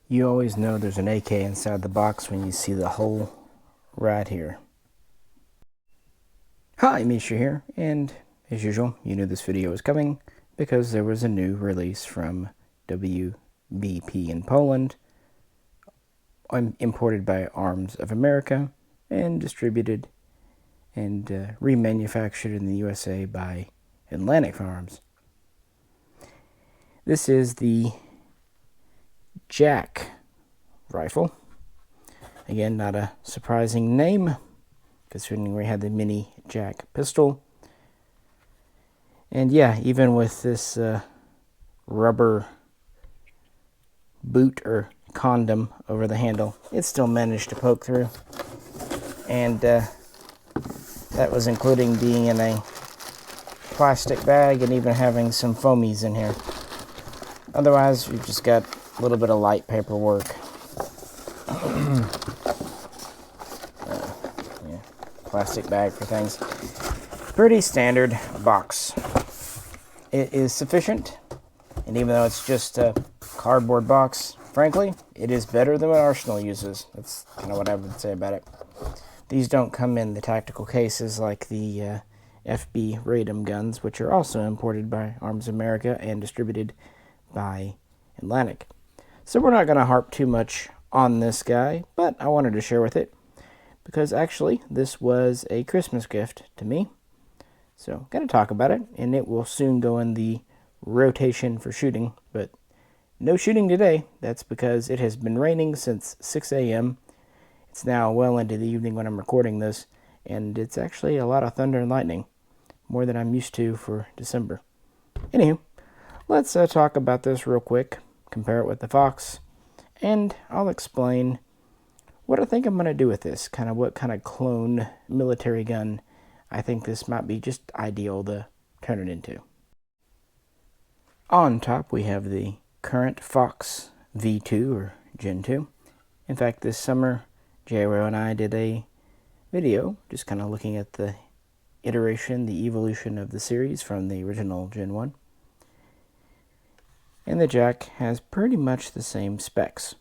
You always know there's an AK inside the box when you see the hole right here. Hi, Misha here, and as usual, you knew this video was coming because there was a new release from WBP in Poland, imported by Arms of America, and distributed and remanufactured in the USA by Atlantic Firearms. This is the Jacek rifle. Again, not a surprising name, considering we had the mini Jacek pistol. And yeah, even with this rubber boot or condom over the handle, it still managed to poke through. And that was including being in a plastic bag and even having some foamies in here. Otherwise, you've just got a little bit of light paperwork. Yeah, plastic bag for things. Pretty standard box. It is sufficient, and even though it's just a cardboard box, frankly, it is better than what Arsenal uses. That's kind of what I would say about it. These don't come in the tactical cases like the FB Radom guns, which are also imported by Arms America and distributed by Atlantic. So we're not going to harp too much on this guy, but I wanted to share with it because actually this was a Christmas gift to me. So I'm going to talk about it, and it will soon go in the rotation for shooting, but no shooting today. That's because it has been raining since 6 a.m. It's now well into the evening when I'm recording this, and it's actually a lot of thunder and lightning, more than I'm used to for December. Anywho, let's talk about this real quick, compare it with the Fox, and I'll explain what I think I'm going to do with this, kind of what kind of clone military gun I think this might be just ideal to turn it into. On top we have the current Fox V2 or Gen 2. In fact, this summer J-Ro and I did a video just kind of looking at the iteration, the evolution of the series from the original Gen 1. And the Jack has pretty much the same specs.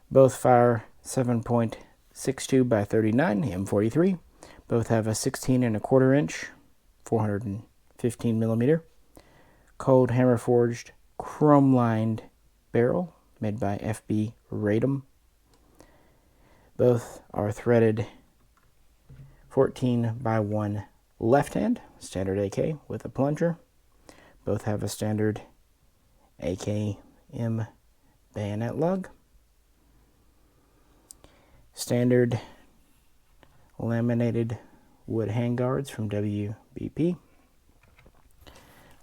Both fire 7.62 by 39 M43. Both have a 16¼ inch, 415 millimeter, cold hammer forged, chrome lined barrel made by FB Radom. Both are threaded 14:1 left hand, standard AK with a plunger. Both have a standard AKM bayonet lug. Standard laminated wood handguards from WBP.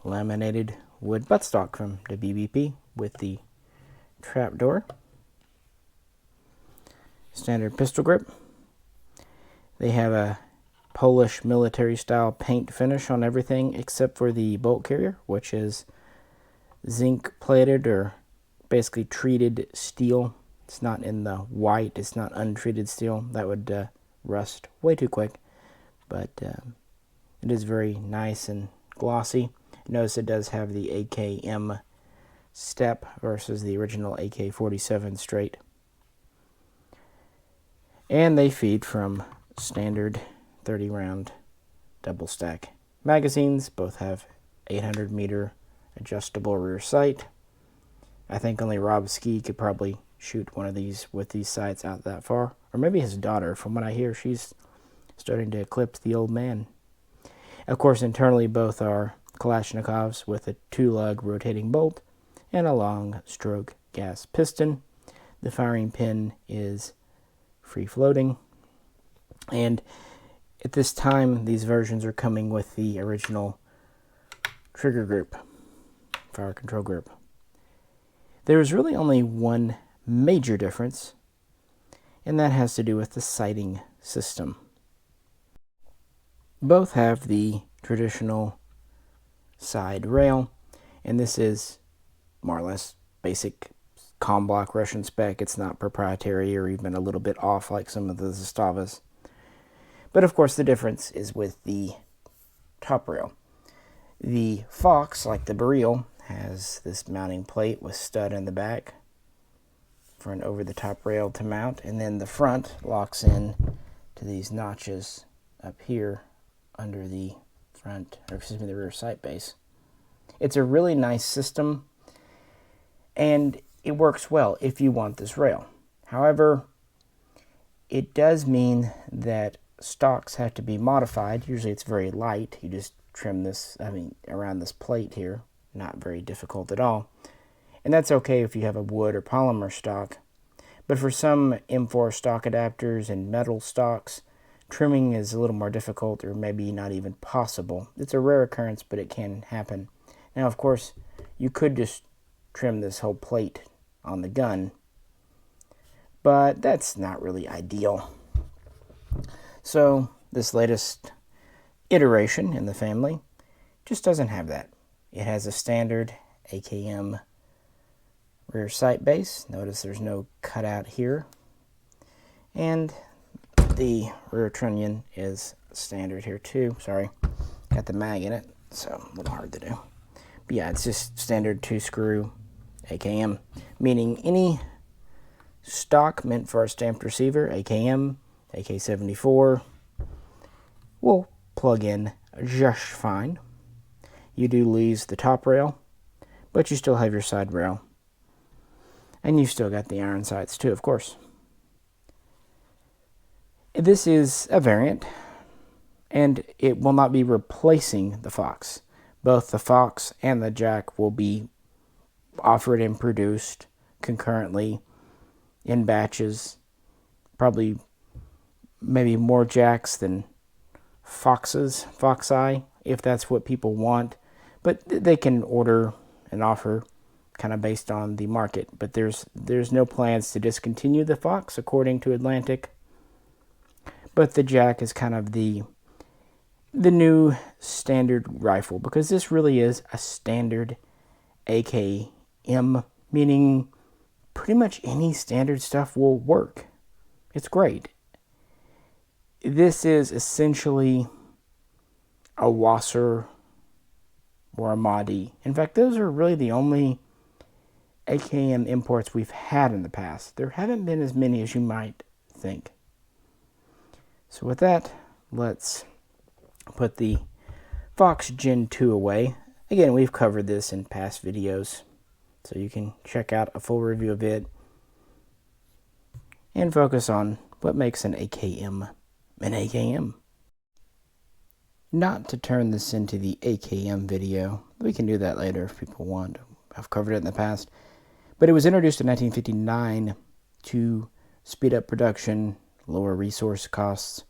Laminated wood buttstock from WBP with the trapdoor. Standard pistol grip. They have a Polish military style paint finish on everything except for the bolt carrier, which is zinc plated or basically treated steel. It's not in the white, it's not untreated steel. That would rust way too quick, but it is very nice and glossy. Notice it does have the AKM step versus the original AK-47 straight. And they feed from standard 30-round double stack magazines. Both have 800-meter adjustable rear sight. I think only Rob Ski could probably shoot one of these with these sights out that far. Or maybe his daughter. From what I hear, she's starting to eclipse the old man. Of course, internally both are Kalashnikovs with a 2-lug rotating bolt and a long stroke gas piston. The firing pin is free-floating. And at this time, these versions are coming with the original trigger group, fire control group. There is really only one major difference, and that has to do with the sighting system. Both have the traditional side rail, and this is more or less basic comm block Russian spec. It's not proprietary or even a little bit off like some of the Zastavas. But of course the difference is with the top rail. The Fox, like the Baril, has this mounting plate with stud in the back for an over-the-top rail to mount, and then the front locks in to these notches up here under the front, or excuse me, the rear sight base. It's a really nice system, and it works well if you want this rail. However, it does mean that stocks have to be modified. Usually it's very light. You just trim this, around this plate here. Not very difficult at all. And that's okay if you have a wood or polymer stock. But for some M4 stock adapters and metal stocks, trimming is a little more difficult, or maybe not even possible. It's a rare occurrence, but it can happen. Now, of course, you could just trim this whole plate on the gun, but that's not really ideal. So this latest iteration in the family just doesn't have that. It has a standard Akm rear sight base. Notice there's no cutout here. And the rear trunnion is standard here too. Sorry, got the mag in it, so a little hard to do. But yeah, it's just standard 2-screw Akm, meaning any stock meant for a stamped receiver, Akm, AK-74, will plug in just fine. You do lose the top rail, but you still have your side rail. And you still got the iron sights too, of course. This is a variant, and it will not be replacing the Fox. Both the Fox and the Jack will be offered and produced concurrently in batches. Probably maybe more Jacks than Foxi, if that's what people want. But they can order and offer kind of based on the market. But there's no plans to discontinue the Fox, according to Atlantic. But the Jack is kind of the new standard rifle, because this really is a standard AKM, meaning pretty much any standard stuff will work. It's great. This is essentially a Wasser or a Mahdi. In fact, those are really the only AKM imports we've had in the past. There haven't been as many as you might think. So with that, let's put the Fox Gen 2 away. Again, we've covered this in past videos, so you can check out a full review of it and focus on what makes an AKM an AKM. Not to turn this into the AKM video. We can do that later if people want. I've covered it in the past. But it was introduced in 1959 to speed up production, lower resource costs,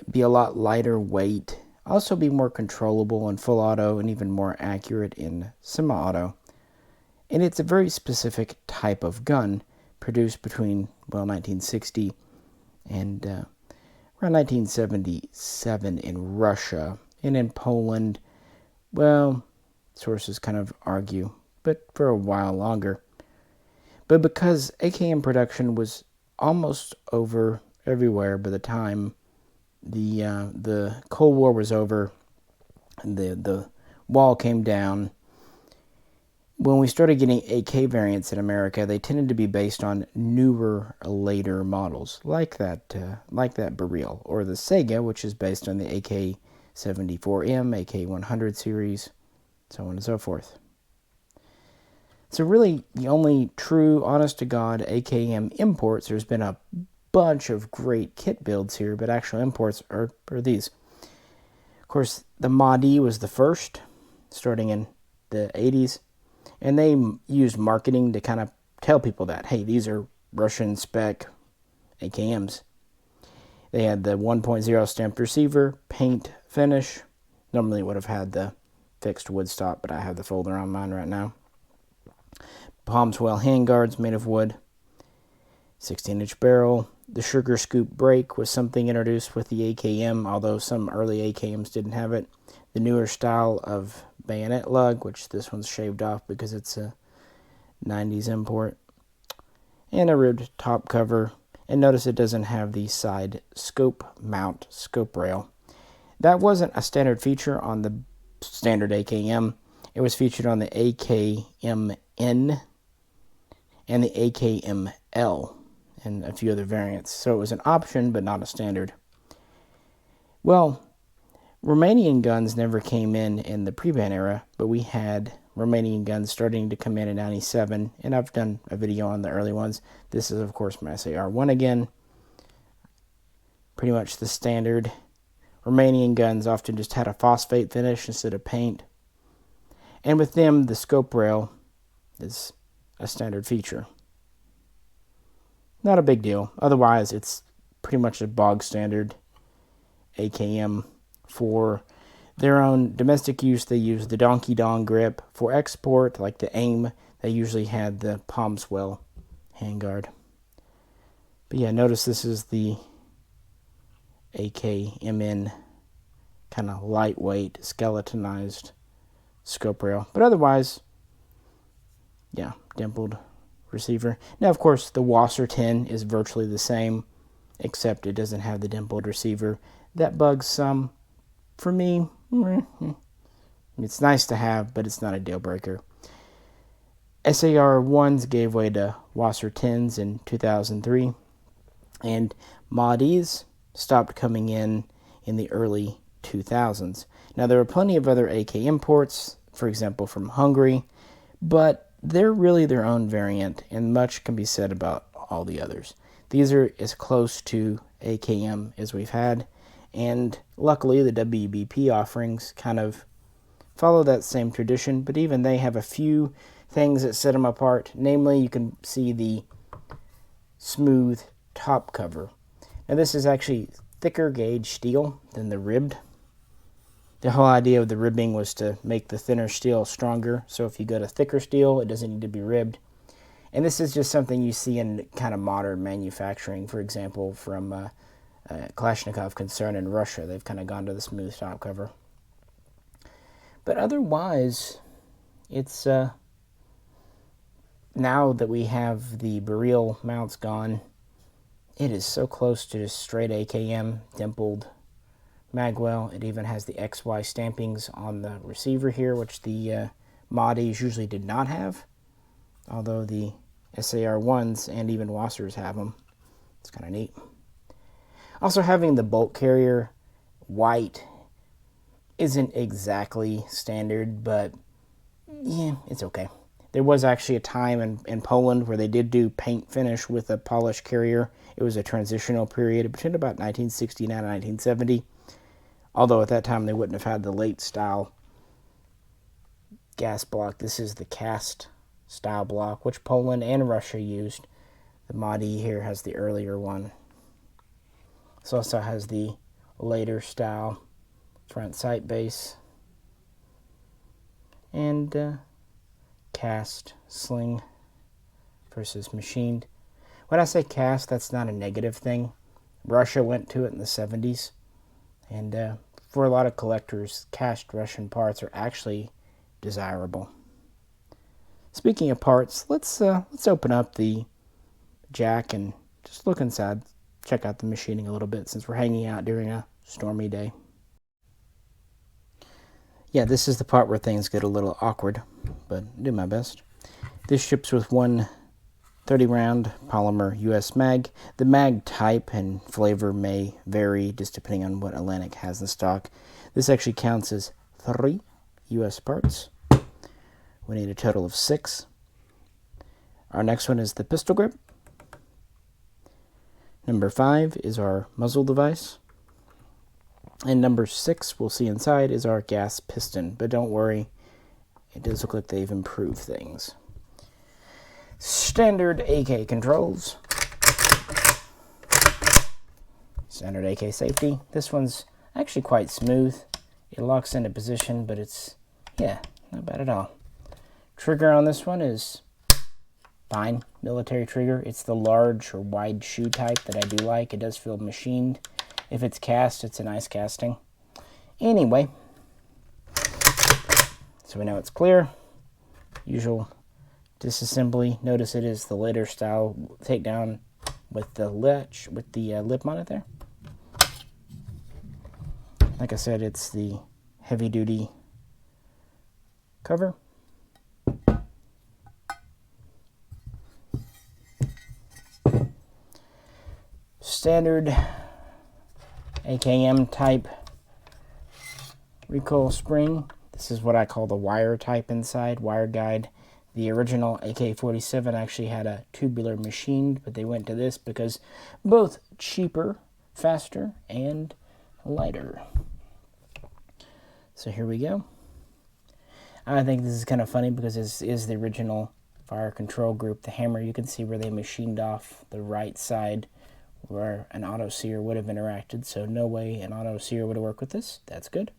be a lot lighter weight, also be more controllable in full auto and even more accurate in semi-auto. And it's a very specific type of gun produced between, 1960 and around 1977 in Russia. And in Poland, sources kind of argue, but for a while longer. But because AKM production was almost over everywhere by the time the Cold War was over, and the wall came down, when we started getting AK variants in America, they tended to be based on newer, later models, like that Baril, or the Sega, which is based on the AK-74M, AK-100 series, so on and so forth. So really, the only true, honest-to-God AKM imports, there's been a bunch of great kit builds here, but actual imports are these. Of course, the Mahdi was the first, starting in the 80s. And they used marketing to kind of tell people that, hey, these are Russian spec AKMs. They had the 1.0 stamped receiver, paint, finish. Normally would have had the fixed wood stop, but I have the folder on mine right now. Palm swell handguards made of wood. 16-inch barrel. The sugar scoop brake was something introduced with the AKM, although some early AKMs didn't have it. The newer style of bayonet lug, which this one's shaved off because it's a 90s import. And a ribbed top cover. And notice it doesn't have the side scope mount scope rail. That wasn't a standard feature on the standard AKM. It was featured on the AKMN. and the AKM-L, and a few other variants. So it was an option, but not a standard. Well, Romanian guns never came in the pre-ban era, but we had Romanian guns starting to come in '97, and I've done a video on the early ones. This is, of course, my SAR-1 again. Pretty much the standard. Romanian guns often just had a phosphate finish instead of paint. And with them, the scope rail is a standard feature. Not a big deal. Otherwise, it's pretty much a bog standard AKM. For their own domestic use, they use the Donkey Dong grip. For export, like the AIM, they usually had the palm swell handguard. But yeah, notice this is the AKMN kind of lightweight, skeletonized scope rail. But otherwise, yeah, dimpled receiver. Now, of course, the Wasser 10 is virtually the same, except it doesn't have the dimpled receiver. That bugs some. For me, it's nice to have, but it's not a deal breaker. SAR-1s gave way to Wasser 10s in 2003, and Modis stopped coming in the early 2000s. Now, there are plenty of other AK imports, for example, from Hungary, but they're really their own variant, and much can be said about all the others. These are as close to AKM as we've had, and luckily the WBP offerings kind of follow that same tradition, but even they have a few things that set them apart. Namely, you can see the smooth top cover. Now, this is actually thicker gauge steel than the ribbed. The whole idea of the ribbing was to make the thinner steel stronger, so if you go to thicker steel, it doesn't need to be ribbed. And this is just something you see in kind of modern manufacturing, for example, from Kalashnikov concern in Russia. They've kind of gone to the smooth top cover. But otherwise, it's now that we have the Baril mounts gone, it is so close to just straight AKM dimpled magwell. It even has the XY stampings on the receiver here, which the Modis usually did not have, although the SAR-1s and even Wassers have them. It's kind of neat. Also, having the bolt carrier white isn't exactly standard, but yeah, it's okay. There was actually a time in Poland where they did do paint finish with a polished carrier. It was a transitional period between about 1969 and 1970, although at that time they wouldn't have had the late style gas block. This is the cast style block, which Poland and Russia used. The Modi here has the earlier one. This also has the later style front sight base and cast sling versus machined. When I say cast, that's not a negative thing. Russia went to it in the 70s, and for a lot of collectors, cast Russian parts are actually desirable. Speaking of parts, let's open up the jack and just look inside. Check out the machining a little bit since we're hanging out during a stormy day. Yeah, this is the part where things get a little awkward, but I'll do my best. This ships with one 30-round polymer US mag. The mag type and flavor may vary just depending on what Atlantic has in stock. This actually counts as 3 US parts. We need a total of 6. Our next one is the pistol grip. Number 5 is our muzzle device. And number 6, we'll see inside, is our gas piston. But don't worry, it does look like they've improved things. Standard AK controls. Standard AK safety. This one's actually quite smooth. It locks into position, but it's, yeah, not bad at all. Trigger on this one is fine. Military trigger. It's the large or wide shoe type that I do like. It does feel machined. If it's cast, it's a nice casting. Anyway, so we know it's clear. Usual disassembly. Notice it is the later style takedown with the latch, with the lip on it there. Like I said, it's the heavy duty cover. standard AKM type recoil spring. This is what I call the wire type inside, wire guide. The original AK-47 actually had a tubular machined, but they went to this because both cheaper, faster, and lighter. So here we go. I think this is kind of funny because this is the original fire control group. The hammer, you can see where they machined off the right side where an auto sear would have interacted, so no way an auto sear would have worked with this. That's good.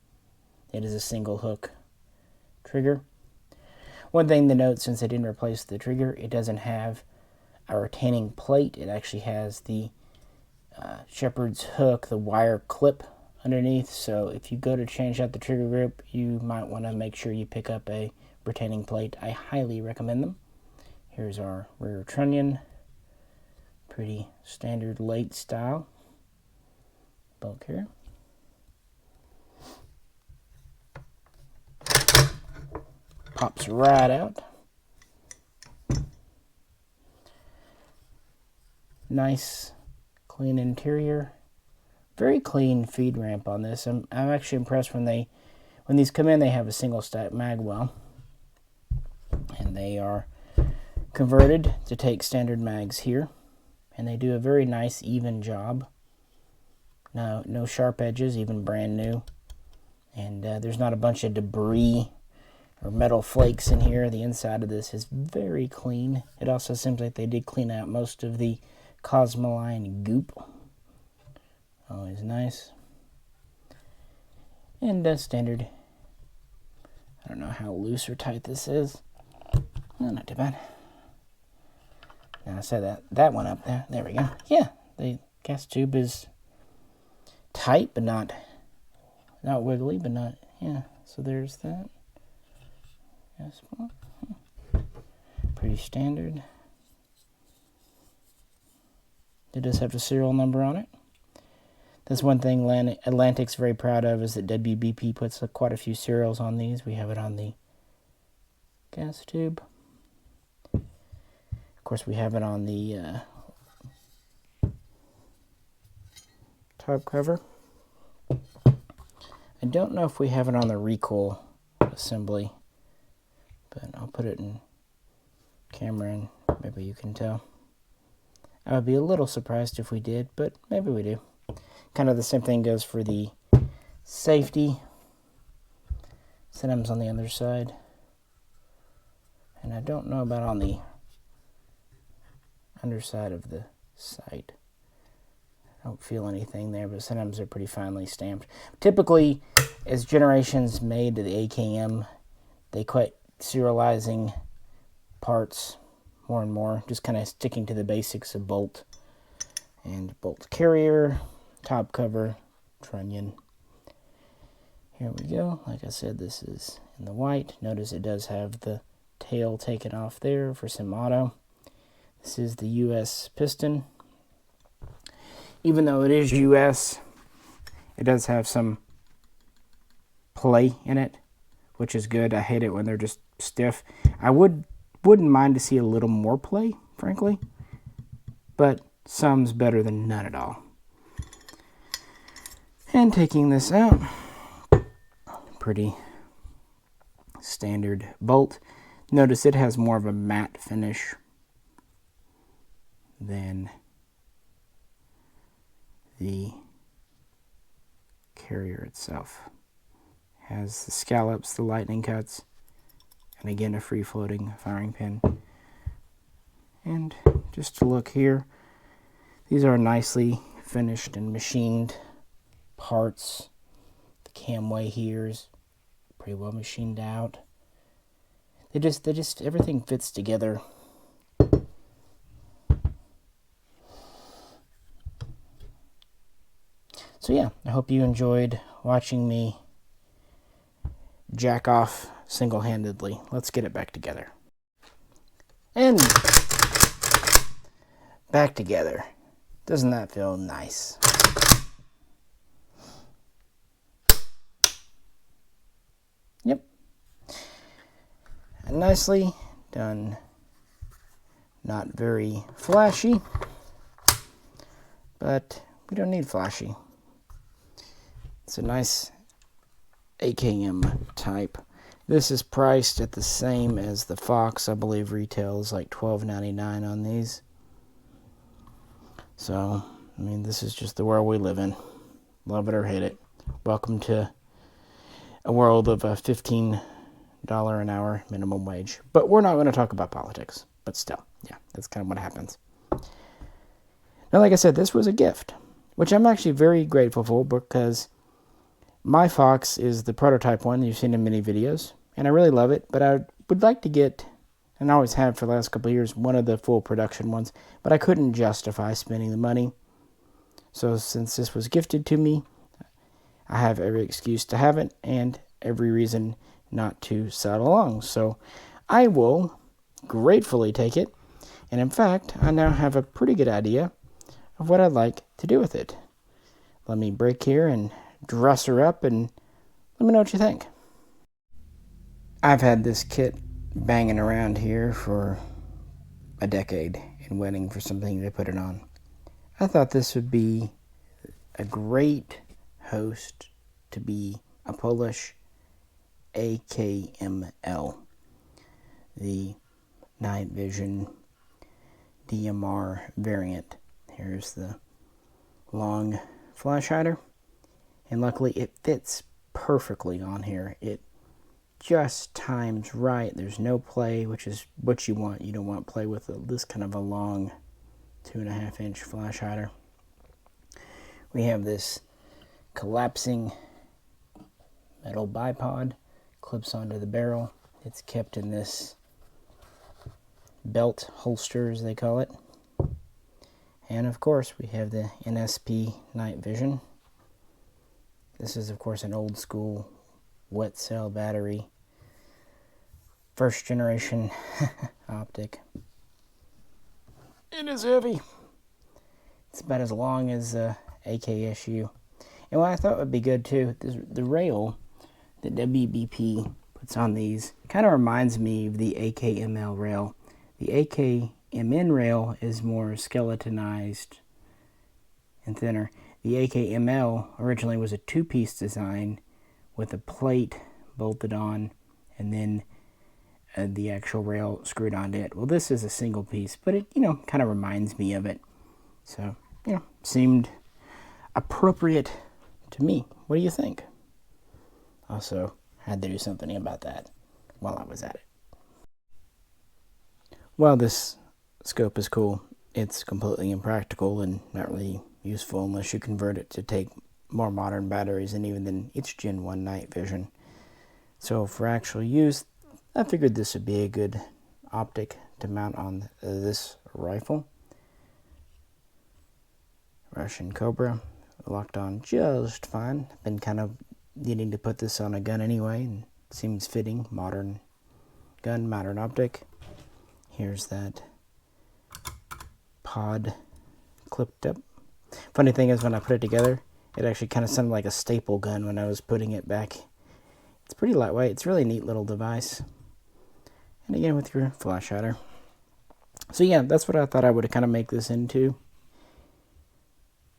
It is a single hook trigger. One thing to note, since they didn't replace the trigger, it doesn't have a retaining plate. It actually has the shepherd's hook, the wire clip underneath, so if you go to change out the trigger grip, you might want to make sure you pick up a retaining plate. I highly recommend them. Here's our rear trunnion. Pretty standard late style bolt carrier. Pops right out. Nice clean interior. Very clean feed ramp on this. I'm actually impressed when these come in. They have a single stack mag well, and they are converted to take standard mags here, and they do a very nice even job. No sharp edges, even brand new, and there's not a bunch of debris or metal flakes in here. The inside of this is very clean. It also seems like they did clean out most of the Cosmoline goop. Always nice. And standard. I don't know how loose or tight this is. No, not too bad. Now I said that one up there. There we go. Yeah, the gas tube is tight, but not wiggly, but not, yeah. So there's that. Gas pump. Pretty standard. It does have the serial number on it. That's one thing Atlantic's very proud of, is that WBP puts quite a few serials on these. We have it on the gas tube. Of course, we have it on the top cover. I don't know if we have it on the recoil assembly, but I'll put it in camera and maybe you can tell. I would be a little surprised if we did, but maybe we do. Kind of the same thing goes for the safety. Cinema's on the other side. And I don't know about on the underside of the sight. I don't feel anything there, but sometimes they're pretty finely stamped. Typically, as generations made to the AKM, they quit serializing parts more and more, just kind of sticking to the basics of bolt and bolt carrier, top cover, trunnion. Here we go. Like I said, this is in the white. Notice it does have the tail taken off there for some auto. This is the US piston. Even though it is US, it does have some play in it, which is good. I hate it when they're just stiff. I wouldn't mind to see a little more play, frankly, but some's better than none at all. And taking this out, pretty standard bolt. Notice it has more of a matte finish than the carrier itself. Has the scallops, the lightning cuts, and again a free-floating firing pin. And just to look here, these are nicely finished and machined parts. The camway here is pretty well machined out. They just everything fits together. So yeah, I hope you enjoyed watching me jack off single-handedly. Let's get it back together. And back together. Doesn't that feel nice? Yep. And nicely done. Not very flashy, but we don't need flashy. It's a nice AKM type. This is priced at the same as the Fox. I believe retails like $12.99 on these. So, I mean, this is just the world we live in. Love it or hate it. Welcome to a world of a $15 an hour minimum wage. But we're not going to talk about politics. But still, yeah, that's kind of what happens. Now, like I said, this was a gift, which I'm actually very grateful for, because my Fox is the prototype one you've seen in many videos, and I really love it, but I would like to get, and I always have for the last couple of years, one of the full production ones, but I couldn't justify spending the money. So since this was gifted to me, I have every excuse to have it, and every reason not to sell along. So I will gratefully take it, and in fact, I now have a pretty good idea of what I'd like to do with it. Let me break here and dress her up, and let me know what you think. I've had this kit banging around here for a decade and waiting for something to put it on. I thought this would be a great host to be a Polish AKML, the Night Vision DMR variant. Here's the long flash hider, and luckily it fits perfectly on here. It just times right. There's no play, which is what you want. You don't want play with this kind of a long 2.5-inch flash hider. We have this collapsing metal bipod, clips onto the barrel. It's kept in this belt holster, as they call it. And of course, we have the Nsp Night Vision. This is, of course, an old school wet cell battery, first generation optic. It is heavy. It's about as long as AKSU. And what I thought would be good too, the rail that WBP puts on these kind of reminds me of the AKML rail. The AKMN rail is more skeletonized and thinner. The AKML originally was a two-piece design with a plate bolted on and then the actual rail screwed onto it. Well, this is a single piece, but it, kind of reminds me of it. So, seemed appropriate to me. What do you think? Also, had to do something about that while I was at it. While this scope is cool, it's completely impractical and not really useful unless you convert it to take more modern batteries, and even then it's Gen 1 night vision. So for actual use, I figured this would be a good optic to mount on this rifle. Russian Cobra, locked on just fine. Been kind of needing to put this on a gun anyway, and it seems fitting. Modern gun, modern optic. Here's that pod clipped up. Funny thing is, when I put it together, it actually kind of sounded like a staple gun when I was putting it back. It's pretty lightweight. It's a really neat little device. And again, with your flash hider. So yeah, that's what I thought I would kind of make this into.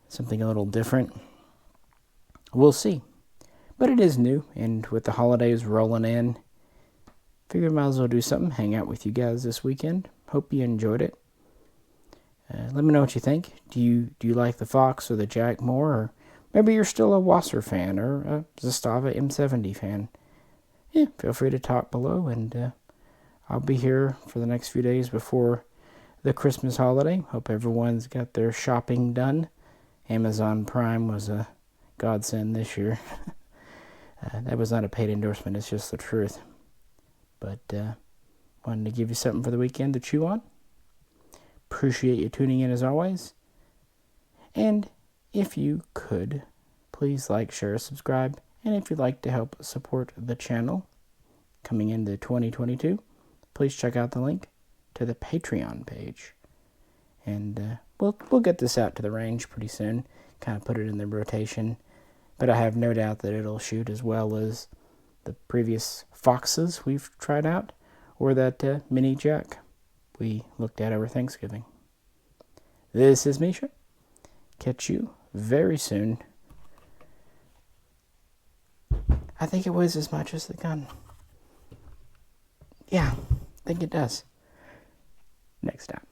Something a little different. We'll see. But it is new, and with the holidays rolling in, figured I might as well do something, hang out with you guys this weekend. Hope you enjoyed it. Let me know what you think. Do you like the Fox or the Jack more? Or maybe you're still a Wasser fan or a Zastava M70 fan. Yeah, feel free to talk below, and I'll be here for the next few days before the Christmas holiday. Hope everyone's got their shopping done. Amazon Prime was a godsend this year. That was not a paid endorsement, it's just the truth. But wanted to give you something for the weekend to chew on. Appreciate you tuning in as always. And if you could, please like, share, subscribe. And if you'd like to help support the channel coming into 2022, please check out the link to the Patreon page. And we'll get this out to the range pretty soon. Kind of put it in the rotation. But I have no doubt that it'll shoot as well as the previous Foxes we've tried out, or that mini Jack we looked at over Thanksgiving. This is Misha. catch you very soon. I think it weighs as much as the gun. Yeah, I think it does. Next time.